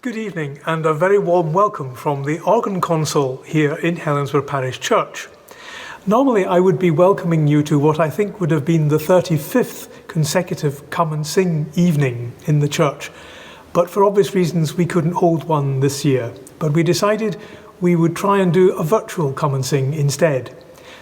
Good evening and a very warm welcome from the organ console here in Helensburgh Parish Church. Normally I would be welcoming you to what I think would have been the 35th consecutive Come and Sing evening in the church, but for obvious reasons we couldn't hold one this year. But we decided we would try and do a virtual Come and Sing instead.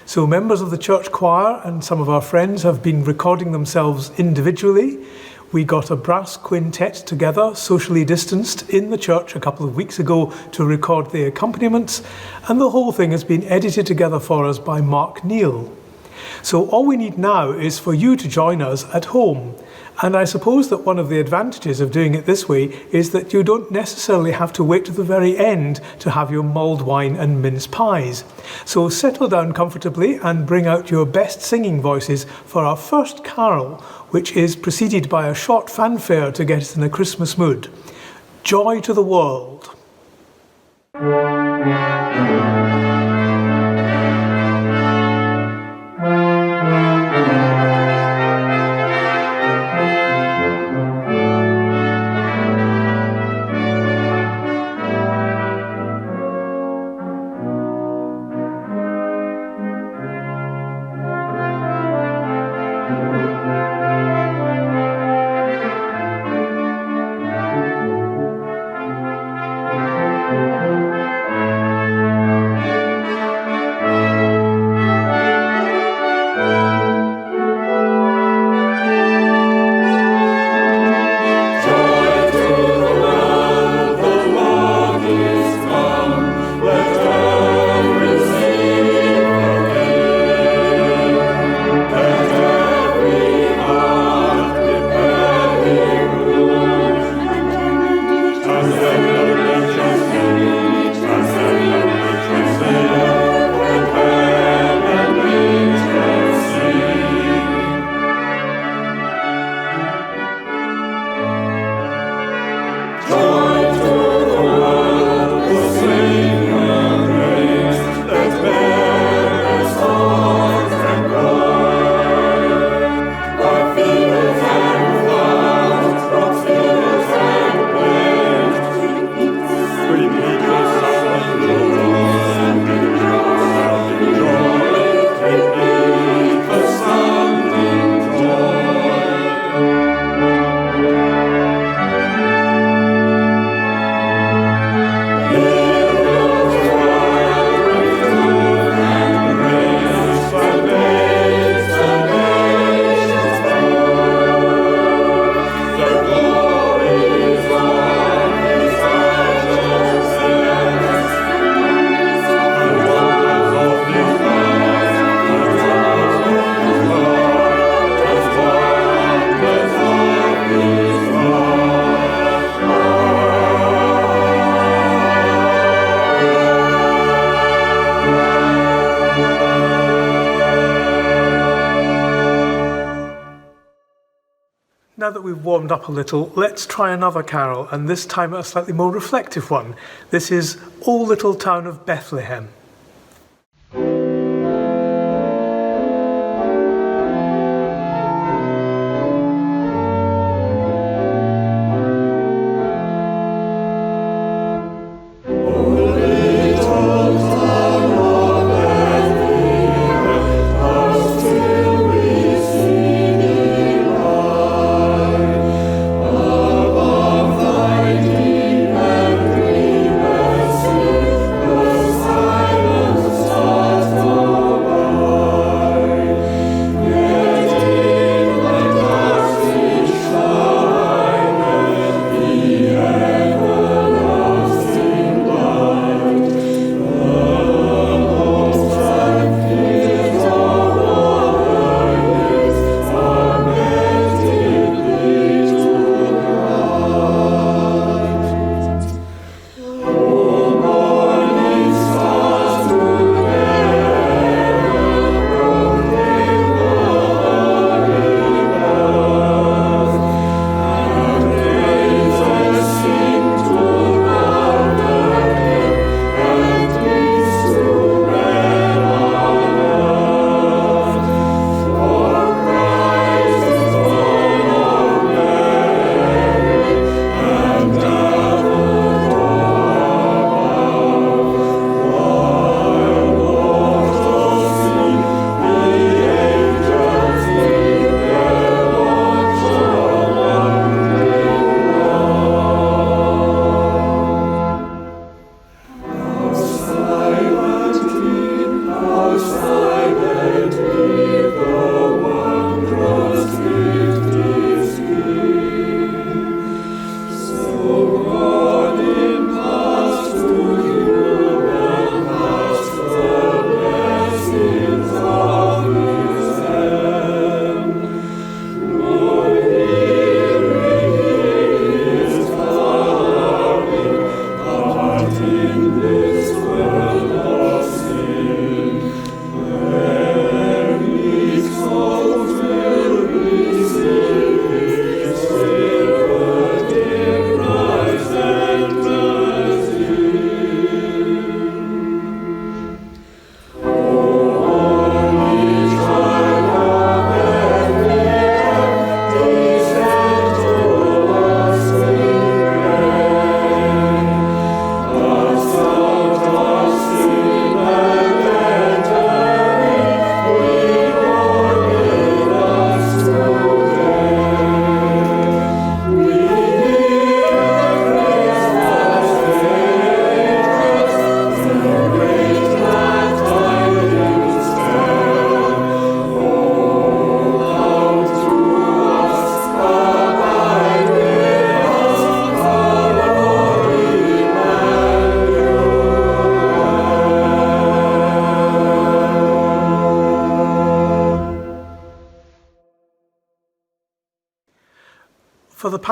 So members of the church choir and some of our friends have been recording themselves individually. We got a brass quintet together, socially distanced, in the church a couple of weeks ago to record the accompaniments, and the whole thing has been edited together for us by Mark Neal. So all we need now is for you to join us at home. And I suppose that one of the advantages of doing it this way is that you don't necessarily have to wait to the very end to have your mulled wine and mince pies. So settle down comfortably and bring out your best singing voices for our first carol, which is preceded by a short fanfare to get us in a Christmas mood. Joy to the world. Now that we've warmed up a little, let's try another carol, and this time a slightly more reflective one. This is O Little Town of Bethlehem. Bye.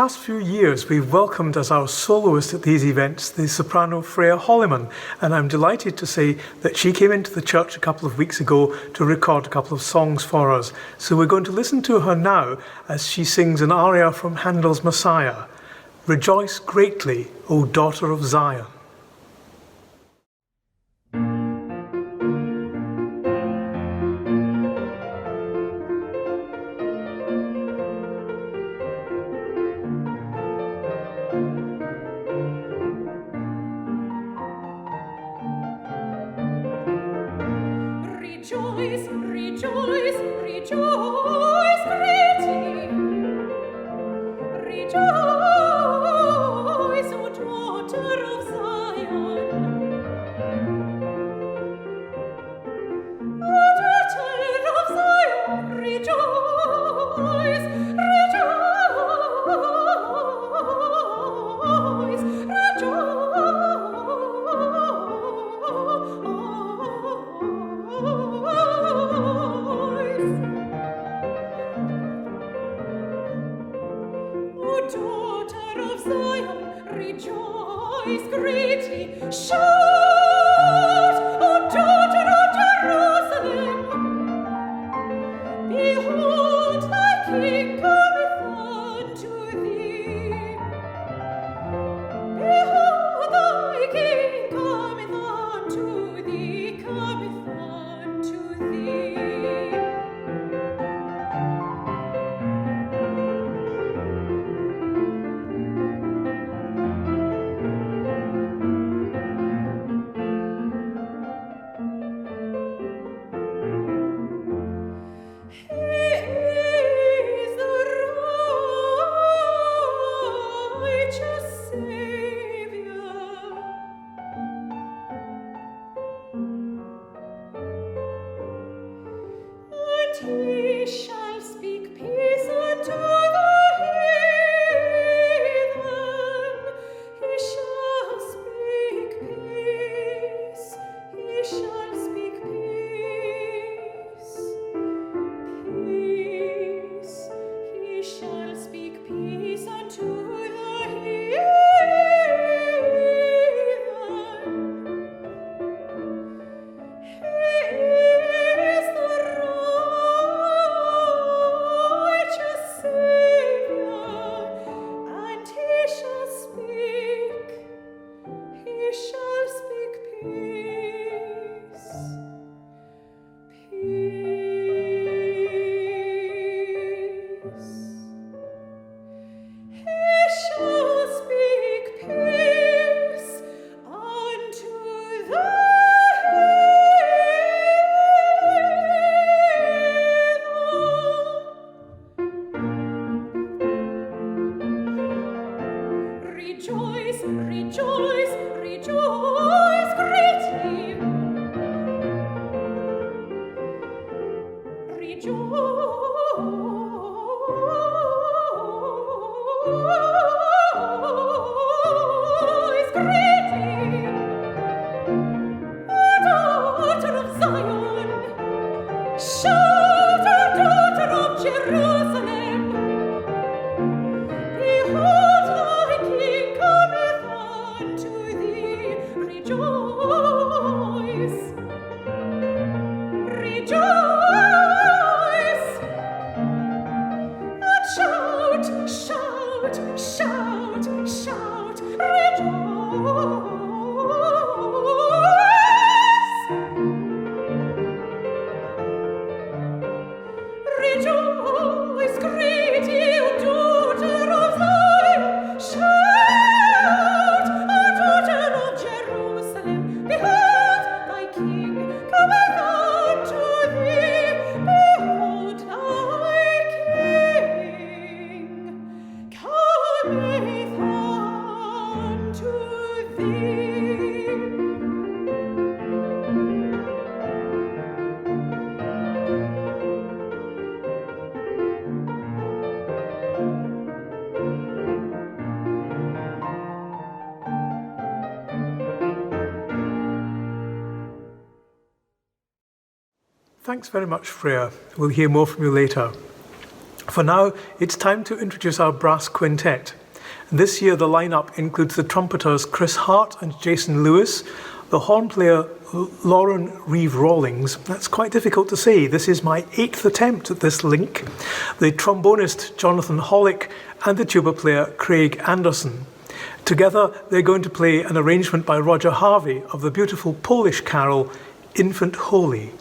past few years, we've welcomed as our soloist at these events the soprano Freya Holliman, and I'm delighted to say that she came into the church a couple of weeks ago to record a couple of songs for us. So we're going to listen to her now as she sings an aria from Handel's Messiah, "Rejoice greatly, O daughter of Zion." Rejoice, rejoice, rejoice greatly. Rejoice, O daughter of Zion. O daughter of Zion, rejoice, rejoice, rejoice. O daughter of Zion, rejoice greatly. Shout, O daughter of Jerusalem. Behold, thy King cometh unto thee. Behold, thy King cometh unto thee, cometh unto thee. He is the righteous Saviour. And he shall speak peace unto the heathen. He shall speak peace. He shall speak peace. Peace. He shall speak peace unto the heathen. He is the righteous Saviour, and he shall speak peace. Peace. He shall speak peace unto the heathen. Rejoice, rejoice, rejoice greatly. Rejoice greatly. O daughter of Zion. Shout, O daughter of Jerusalem. Behold, thy King cometh unto thee. Rejoice. Rejoice. And shout, shout, shout, shout. Rejoice. Rejoice greatly, O daughter of Zion. Shout, O daughter of Jerusalem. Behold, thy King cometh unto thee. Behold, thy King cometh unto thee. Thanks very much, Freya. We'll hear more from you later. For now, it's time to introduce our brass quintet. This year the lineup includes the trumpeters Chris Hart and Jason Lewis, the horn player Lauren Reeve-Rawlings. That's quite difficult to say. This is my 8th attempt at this link. The trombonist Jonathan Hollick and the tuba player Craig Anderson. Together they're going to play an arrangement by Roger Harvey of the beautiful Polish carol Infant Holy.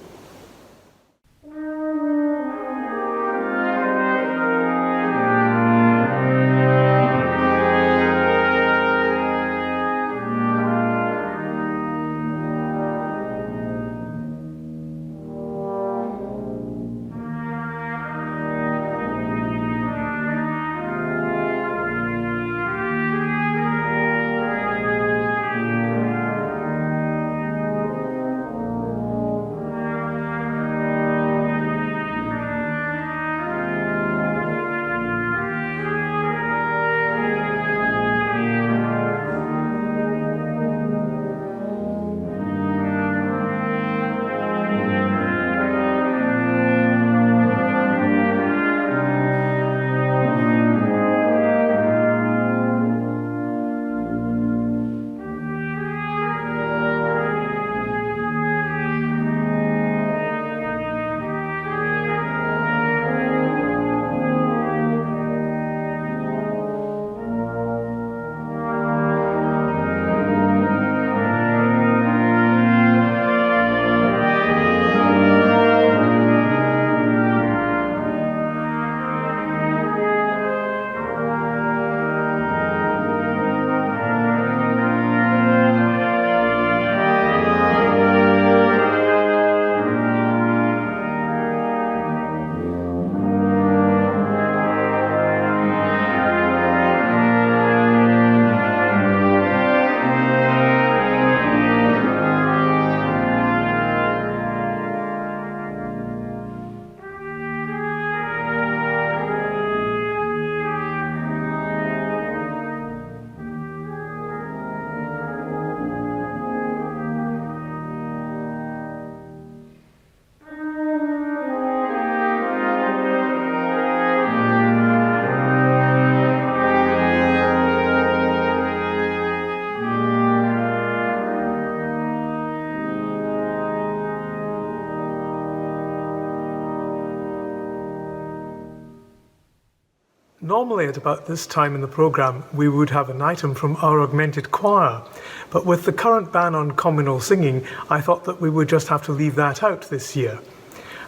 Normally at about this time in the programme we would have an item from our augmented choir, but with the current ban on communal singing I thought that we would just have to leave that out this year.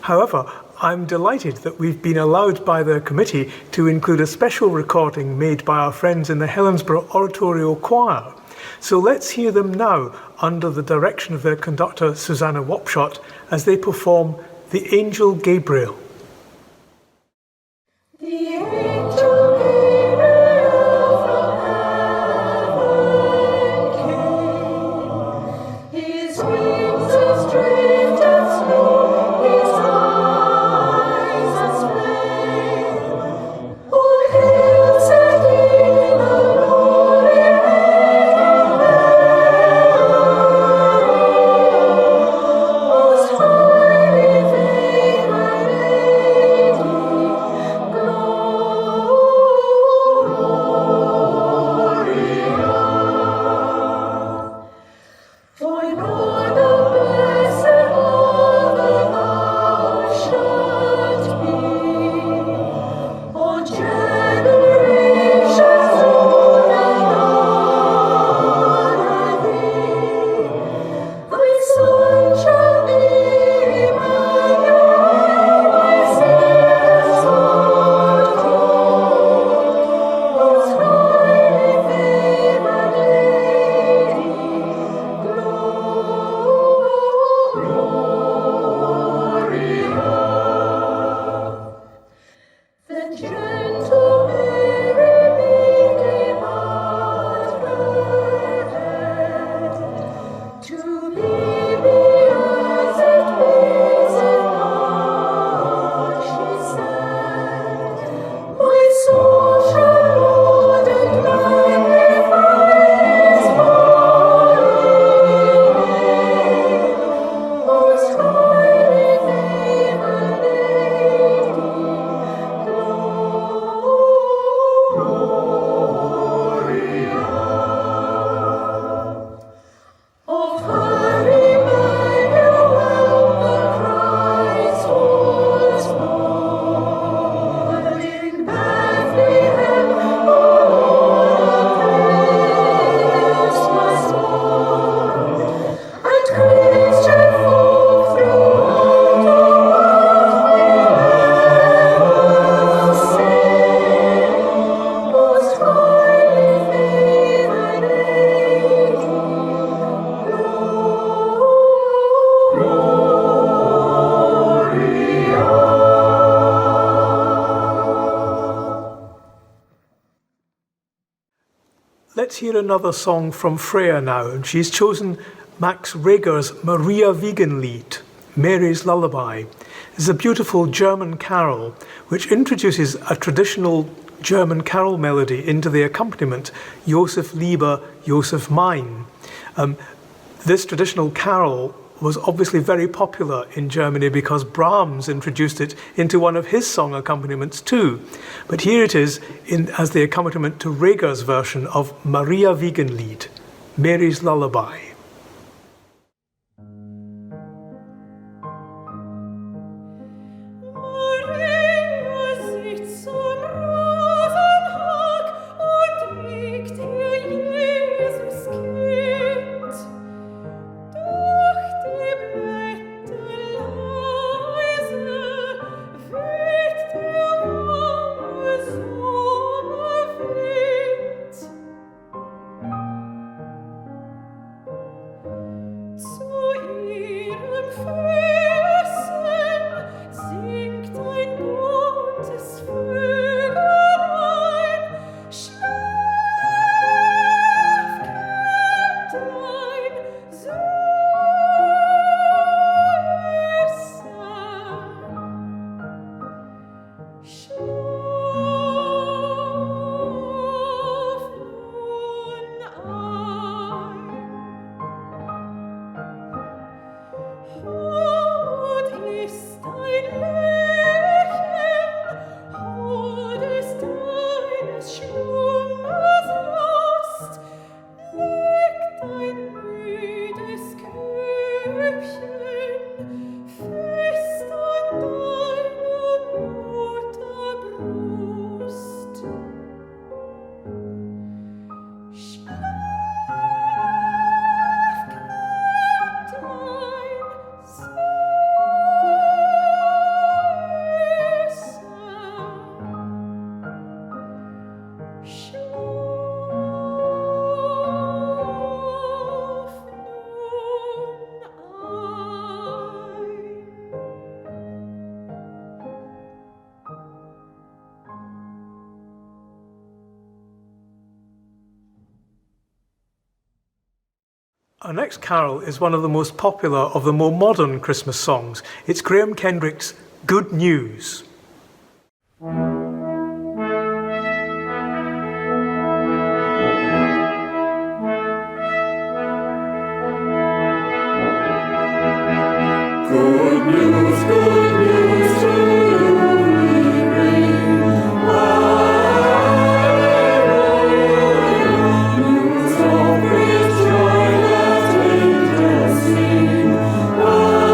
However, I'm delighted that we've been allowed by the committee to include a special recording made by our friends in the Helensburgh Oratorio Choir. So let's hear them now under the direction of their conductor Susanna Wapshot as they perform The Angel Gabriel. High hear another song from Freya now, and she's chosen Max Reger's Maria Wiegenlied, Mary's Lullaby. It's a beautiful German carol which introduces a traditional German carol melody into the accompaniment, Josef Lieber, Josef mein. This traditional carol was obviously very popular in Germany because Brahms introduced it into one of his song accompaniments too. But here it is as the accompaniment to Reger's version of Maria Wiegenlied, Mary's Lullaby. Our next carol is one of the most popular of the more modern Christmas songs. It's Graham Kendrick's Good News. Good news to you we bring. Hallelujah. News of great joy that angels sing. Hallelujah.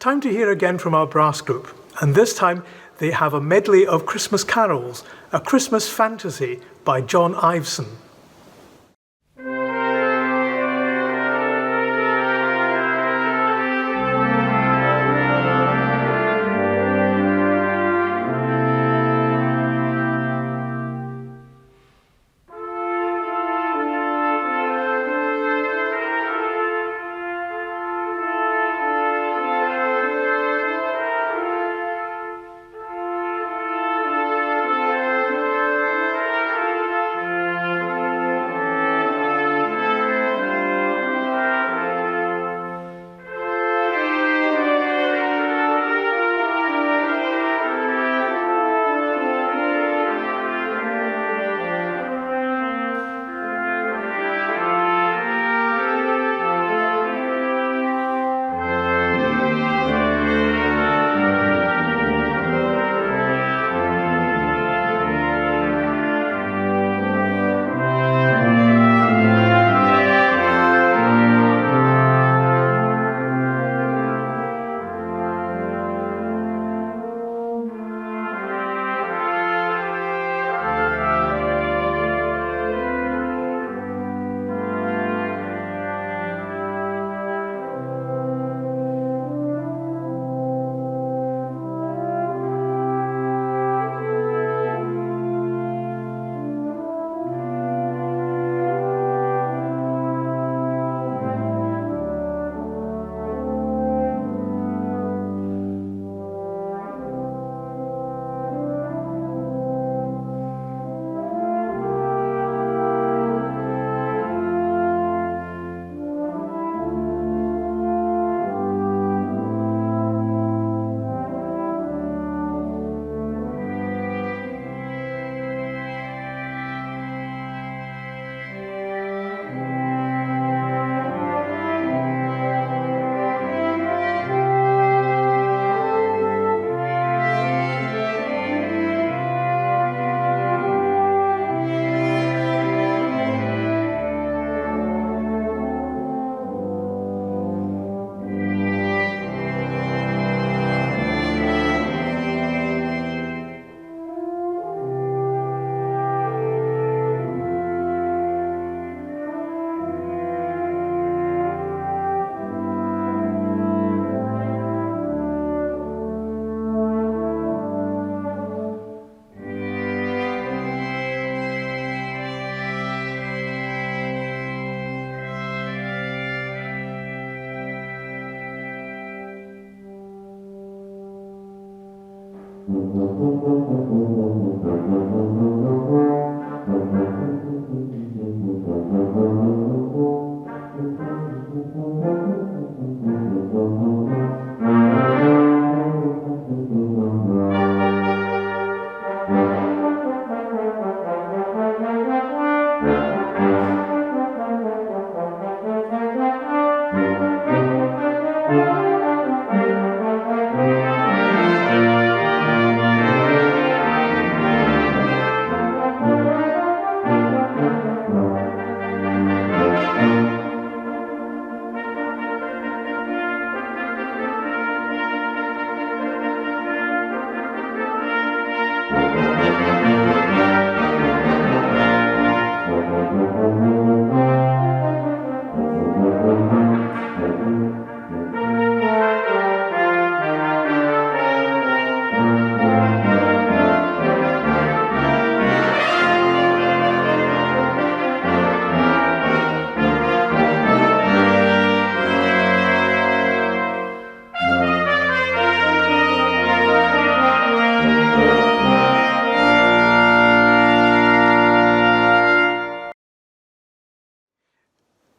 time to hear again from our brass group, and this time they have a medley of Christmas carols, A Christmas Fantasy by John Iveson.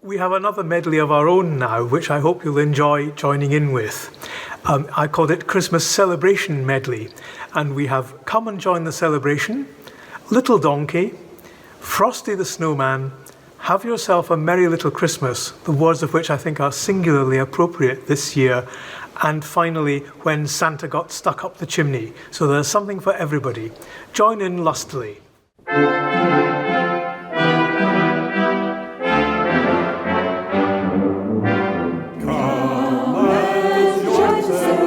We have another medley of our own now, which I hope you'll enjoy joining in with. I called it Christmas Celebration Medley, and we have Come and Join the Celebration, Little Donkey, Frosty the Snowman, Have Yourself a Merry Little Christmas, the words of which I think are singularly appropriate this year, and finally, When Santa Got Stuck Up the Chimney. So there's something for everybody. Join in lustily. Come and join the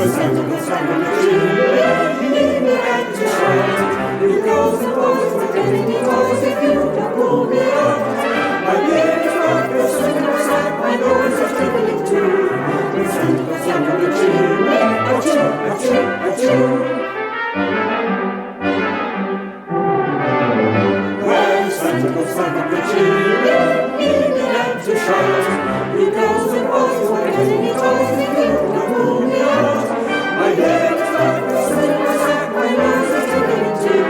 The sound of the chimney began to shout. You girls and boys were getting me toys if you don't pull me out. My beard is dark, the center sack, my nose is tickling too. The sound of the chimney, achoo, achoo, achoo. When Santa Claus sang up the chimney, he began to shout. You girls and boys were getting me toys if you don't pull me out. My beard is dark, the center sack, my nose is tickling too.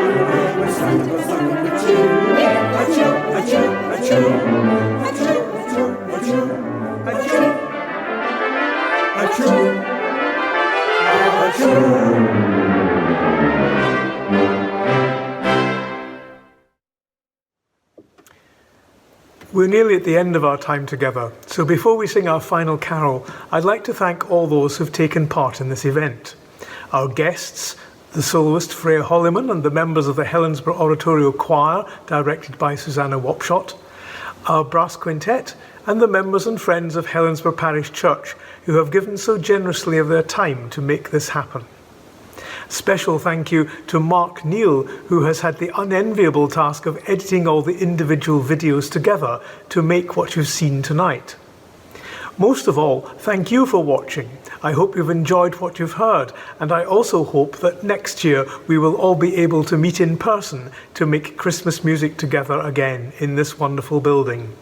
When Santa Claus sang up the chimney, achoo, achoo, achoo. Achoo, achoo, achoo, achoo. Achoo, achoo. We're nearly at the end of our time together, so before we sing our final carol, I'd like to thank all those who've taken part in this event. Our guests, the soloist Freya Holliman and the members of the Helensburgh Oratorio Choir, directed by Susanna Wapshott, our brass quintet, and the members and friends of Helensburgh Parish Church, who have given so generously of their time to make this happen. Special thank you to Mark Neal, who has had the unenviable task of editing all the individual videos together to make what you've seen tonight. Most of all, thank you for watching. I hope you've enjoyed what you've heard, and I also hope that next year we will all be able to meet in person to make Christmas music together again in this wonderful building.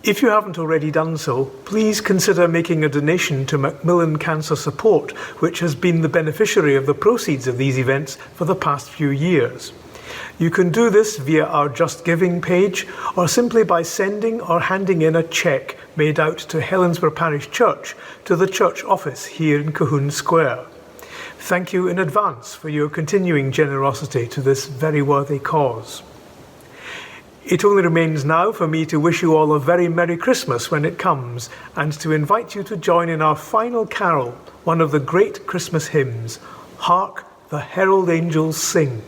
If you haven't already done so, please consider making a donation to Macmillian Cancer Support, which has been the beneficiary of the proceeds of these events for the past few years. You can do this via our Just Giving page, or simply by sending or handing in a cheque made out to Helensburgh Parish Church to the church office here in Cahoon Square. Thank you in advance for your continuing generosity to this very worthy cause. It only remains now for me to wish you all a very Merry Christmas when it comes, and to invite you to join in our final carol, one of the great Christmas hymns, Hark the Herald Angels Sing.